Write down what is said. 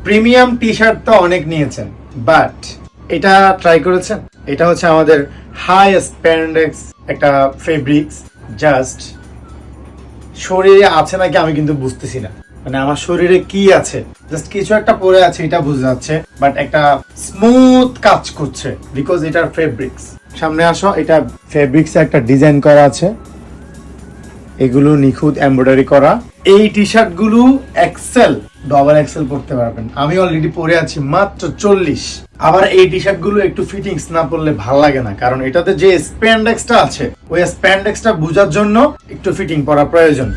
Premium T shirt তো অনেক নিয়েছেন, বাট এটা ট্রাই করেছেন? এটা হচ্ছে আমাদের হাই স্প্যান্ডেক্স একটা ফেব্রিক্স। জাস্ট শরীরে আছে নাকি আমি কিন্তু বুঝতেছি না, মানে আমার শরীরে কি আছে, জাস্ট কিছু একটা পরে আছে এটা বোঝা যাচ্ছে, বাট একটা স্মুথ কাজ করছে বিকজ এটার ফেব্রিক্স। সামনে আসো, এটা ফেব্রিক্স একটা ডিজাইন করা আছে, এগুলো নিখুঁত এমব্রয়ডারি করা। এই টি শার্ট গুলো এক্সেল, ডবল এক্সেল পরতে পারবেন। আমি অলরেডি পরে আছি মাত্র 40। আবার এই টি শার্ট গুলো একটু ফিটিংস না পরলে ভাল লাগে না, কারণ এটাতে যে স্প্যান্ডেক্সটা আছে ওই স্প্যান্ডেক্সটা বোঝার জন্য একটু ফিটিং পরা প্রয়োজন।